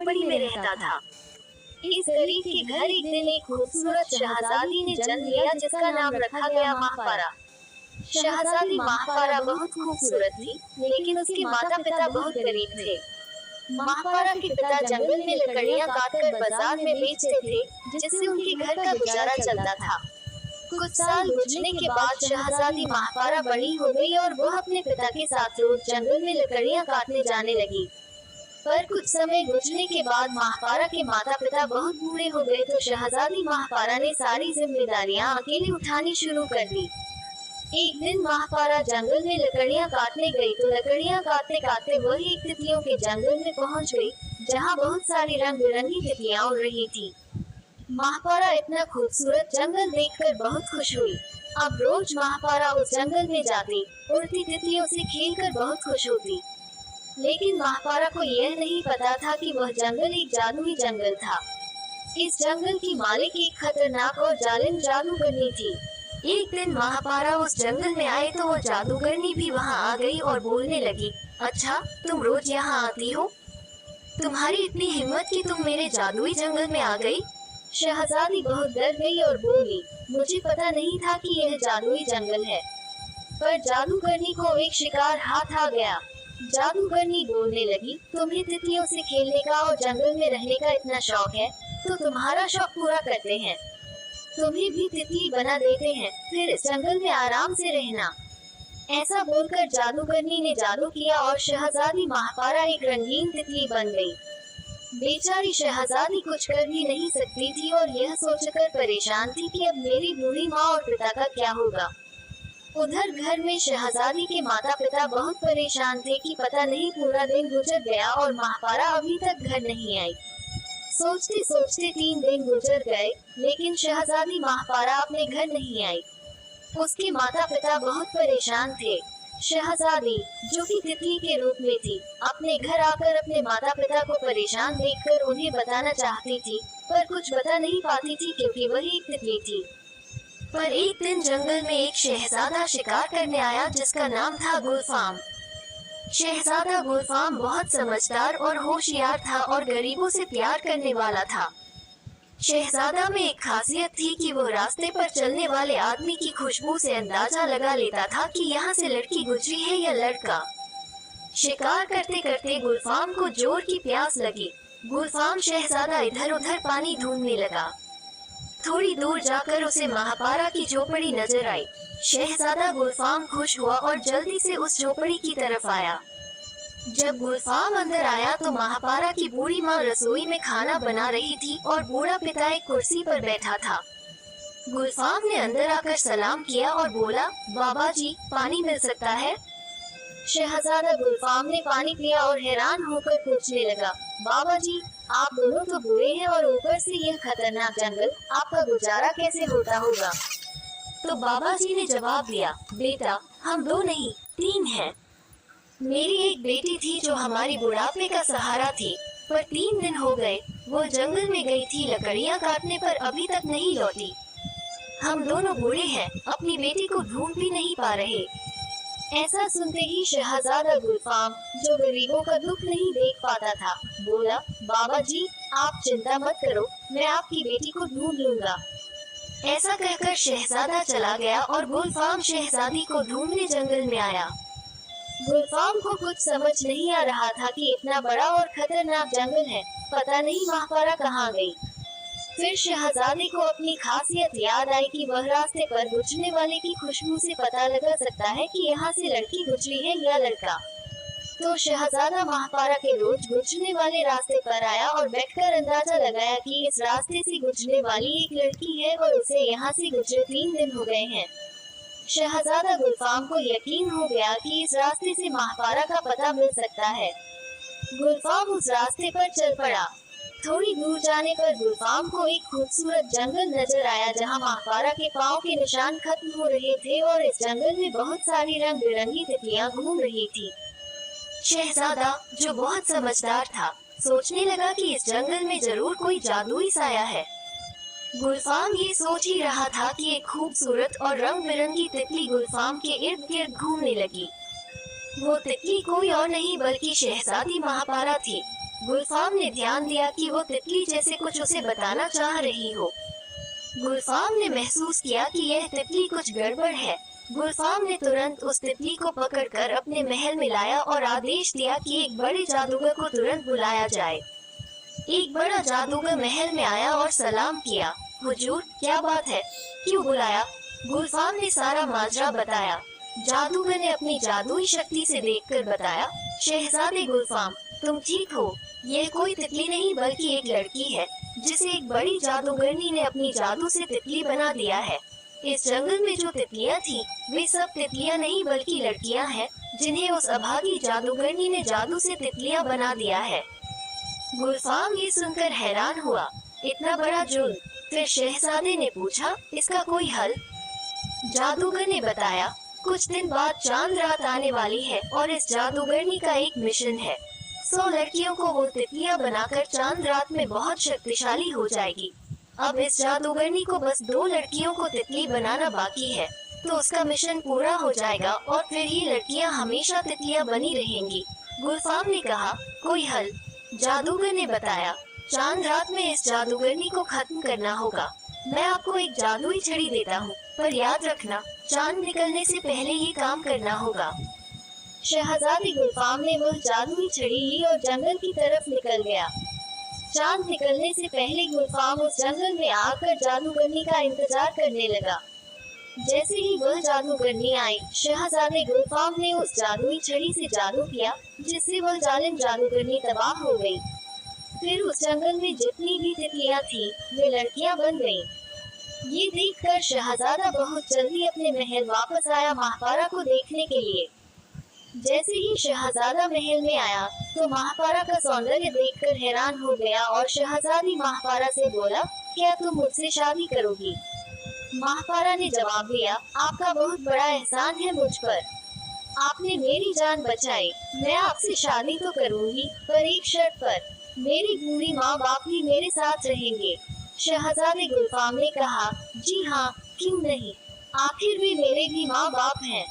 झोपड़ी में रहता था। इस गरीब के घर एक दिन एक खूबसूरत शहजादी ने जन्म लिया जिसका नाम रखा गया महापारा। शहजादी महापारा बहुत खूबसूरत थी, लेकिन उसके माता पिता बहुत गरीब थे। महापारा के पिता जंगल में लकड़ियां काटकर बाजार में बेचते थे, जिससे उनके घर का गुजारा चलता था। कुछ साल गुजरने के बाद शहजादी महापारा बड़ी हो गई और वह अपने पिता के साथ रोज जंगल में लकड़ियां काटने जाने लगी। पर कुछ समय गुजरने के बाद महापारा के माता पिता बहुत बूढ़े हो गए तो शहजादी महापारा ने सारी जिम्मेदारियां अकेले उठानी शुरू कर दी। एक दिन महापारा जंगल में लकड़ियां काटने गई तो लकड़ियां काटते काटते वह एक तितलियों के जंगल में पहुंच गई, जहां बहुत सारी रंग बिरंगी तितलियां उड़ रही थी। महापारा इतना खूबसूरत जंगल देखकर बहुत खुश हुई। अब रोज महापारा उस जंगल में जाती, उड़ती तितलियों से खेलकर बहुत खुश होती। लेकिन महापारा को यह नहीं पता था कि वह जंगल एक जादुई जंगल था। इस जंगल की मालिक एक खतरनाक और जालिम जादूगरनी थी। एक दिन महापारा उस जंगल में आए तो वो जादूगरनी भी वहाँ आ गई और बोलने लगी, अच्छा तुम रोज यहाँ आती हो? तुम्हारी इतनी हिम्मत कि तुम मेरे जादुई जंगल में आ गई? शहजादी बहुत डर गई और बोली, मुझे पता नहीं था कि यह जादुई जंगल है। पर जादूगरनी को एक शिकार हाथ आ गया। जादूगरनी बोलने लगी, तुम्हें तितलियों से खेलने का और जंगल में रहने का इतना शौक है, तो तुम्हारा शौक पूरा करते हैं। तुम्हें भी तितली बना देते हैं, फिर इस जंगल में आराम से रहना। ऐसा बोलकर जादूगरनी ने जादू किया और शहजादी महापारा एक रंगीन तितली बन गई। बेचारी शहजादी कुछ कर भी नहीं सकती थी और यह सोचकर परेशान थी कि अब मेरी बूढ़ी माँ और पिता का क्या होगा। उधर घर में शहजादी के माता पिता बहुत परेशान थे कि पता नहीं पूरा दिन गुजर गया और महापारा अभी तक घर नहीं आई। सोचते सोचते 3 दिन गुजर गए, लेकिन शहजादी महापारा अपने घर नहीं आई। उसके माता पिता बहुत परेशान थे। शहजादी, जो कि तितली के रूप में थी, अपने घर आकर अपने माता पिता को परेशान देखकर उन्हें बताना चाहती थी, पर कुछ बता नहीं पाती थी क्योंकि वह एक तितली थी। पर एक दिन जंगल में एक शहजादा शिकार करने आया जिसका नाम था गुलफाम। शहजादा गुलफाम बहुत समझदार और होशियार था और गरीबों से प्यार करने वाला था। शहजादा में एक खासियत थी कि वो रास्ते पर चलने वाले आदमी की खुशबू से अंदाजा लगा लेता था कि यहाँ से लड़की गुजरी है या लड़का। शिकार करते करते गुलफाम को जोर की प्यास लगी। गुलफाम शहजादा इधर उधर पानी ढूंढने लगा। थोड़ी दूर जाकर उसे महापारा की झोपड़ी नजर आई। शहजादा गुलफाम खुश हुआ और जल्दी से उस झोपड़ी की तरफ आया। जब गुलफाम अंदर आया तो महापारा की बूढ़ी माँ रसोई में खाना बना रही थी और बूढ़ा पिता एक कुर्सी पर बैठा था। गुलफाम ने अंदर आकर सलाम किया और बोला, बाबा जी, पानी मिल सकता है? शहजादा गुलफाम ने पानी पिया और हैरान होकर पूछने लगा, बाबा जी, आप दोनों तो बूढ़े हैं और ऊपर से यह खतरनाक जंगल, आपका गुजारा कैसे होता होगा? तो बाबा जी ने जवाब दिया, बेटा, हम 2 नहीं 3 हैं। मेरी एक बेटी थी जो हमारी बुढ़ापे का सहारा थी, पर 3 दिन हो गए, वो जंगल में गई थी लकड़ियां काटने पर अभी तक नहीं लौटी। हम दोनों बूढ़े हैं, अपनी बेटी को ढूंढ भी नहीं पा रहे। ऐसा सुनते ही शहजादा गुलफाम, जो गरीबों का दुख नहीं देख पाता था, बोला, बाबा जी, आप चिंता मत करो, मैं आपकी बेटी को ढूंढ लूंगा। ऐसा कहकर शहजादा चला गया और गुलफाम शहजादी को ढूंढने जंगल में आया। गुलफाम को कुछ समझ नहीं आ रहा था कि इतना बड़ा और खतरनाक जंगल है, पता नहीं महापारा कहाँ गई। फिर शहजादे को अपनी खासियत याद आई कि वह रास्ते पर गुजरने वाले की खुशबू से पता लगा सकता है कि यहाँ से लड़की गुजरी है या लड़का। तो शहजादा महापारा के रोज गुजरने वाले रास्ते पर आया और बैठकर अंदाजा लगाया कि इस रास्ते से गुजरने वाली एक लड़की है और उसे यहाँ से गुजरे 3 दिन हो गए हैं। शहजादा गुलफाम को यकीन हो गया कि इस रास्ते से महापारा का पता मिल सकता है। गुलफाम उस रास्ते पर चल पड़ा। थोड़ी दूर जाने पर गुलफाम को एक खूबसूरत जंगल नजर आया जहां महापारा के पांव के निशान खत्म हो रहे थे और इस जंगल में बहुत सारी रंग बिरंगी तितलियां घूम रही थी। शहजादा, जो बहुत समझदार था, सोचने लगा कि इस जंगल में जरूर कोई जादुई साया है। गुलफाम ये सोच ही रहा था कि एक खूबसूरत और रंग बिरंगी तितली गुलफाम के इर्द गिर्द घूमने लगी। वो तितली कोई और नहीं बल्कि शहजादी महापारा थी। गुलफाम ने ध्यान दिया कि वो तितली जैसे कुछ उसे बताना चाह रही हो। गुलफाम ने महसूस किया कि यह तितली कुछ गड़बड़ है। गुलफाम ने तुरंत उस तितली को पकड़कर अपने महल में लाया और आदेश दिया कि एक बड़े जादूगर को तुरंत बुलाया जाए। एक बड़ा जादूगर महल में आया और सलाम किया। हुजूर, क्या बात है, क्यों बुलाया? गुलफाम ने सारा माजरा बताया। जादूगर ने अपनी जादुई शक्ति से देखकर बताया, शहजादे गुलफाम, तुम ठीक हो। यह कोई तितली नहीं बल्कि एक लड़की है, जिसे एक बड़ी जादूगरनी ने अपनी जादू से तितली बना दिया है। इस जंगल में जो तितलियां थीं, वे सब तितलियां नहीं बल्कि लड़कियां हैं, जिन्हें उस अभागी जादूगरनी ने जादू से तितलियां बना दिया है। गुलफाम ये सुनकर हैरान हुआ, इतना बड़ा जुर्म। फिर शहजादे ने पूछा, इसका कोई हल? जादूगर ने बताया, कुछ दिन बाद चांद रात आने वाली है और इस जादूगरनी का एक मिशन है। 100 लड़कियों को वो तितलियां बनाकर चांद रात में बहुत शक्तिशाली हो जाएगी। अब इस जादूगरनी को बस 2 लड़कियों को तितली बनाना बाकी है, तो उसका मिशन पूरा हो जाएगा और फिर ये लड़कियां हमेशा तितलियां बनी रहेंगी। गुलफाम ने कहा, कोई हल? जादूगर ने बताया, चांद रात में इस जादूगरनी को खत्म करना होगा। मैं आपको एक जादुई छड़ी देता हूँ, पर याद रखना, चांद निकलने से पहले ये काम करना होगा। शहजादी गुलफाम ने वह जादुई छड़ी ली और जंगल की तरफ निकल गया। चांद निकलने से पहले गुलफाम उस जंगल में आकर जादूगरनी का इंतजार करने लगा। जैसे ही वह जादूगरनी आई, शहजादे गुलफाम ने उस जादुई छड़ी से जादू किया, जिससे वह जालिम जादूगरनी तबाह हो गई। फिर उस जंगल में जितनी भी तितलियां थीं, वे लड़कियां बन गईं। ये देखकर शहजादा बहुत जल्दी अपने महल वापस आया महापारा को देखने के लिए। जैसे ही शहजादा महल में आया, तो महापारा का सौंदर्य देखकर हैरान हो गया और शहजादी महापारा से बोला, क्या तुम मुझसे शादी करोगी? महापारा ने जवाब दिया, आपका बहुत बड़ा एहसान है मुझ पर। आपने मेरी जान बचाई। मैं आपसे शादी तो करूंगी, पर एक शर्त पर। मेरी बूढ़ी माँ बाप भी मेरे साथ रहेंगे। शहजादे गुलफाम ने कहा, जी हाँ, क्यों नहीं, आखिर वे मेरे भी माँ बाप हैं।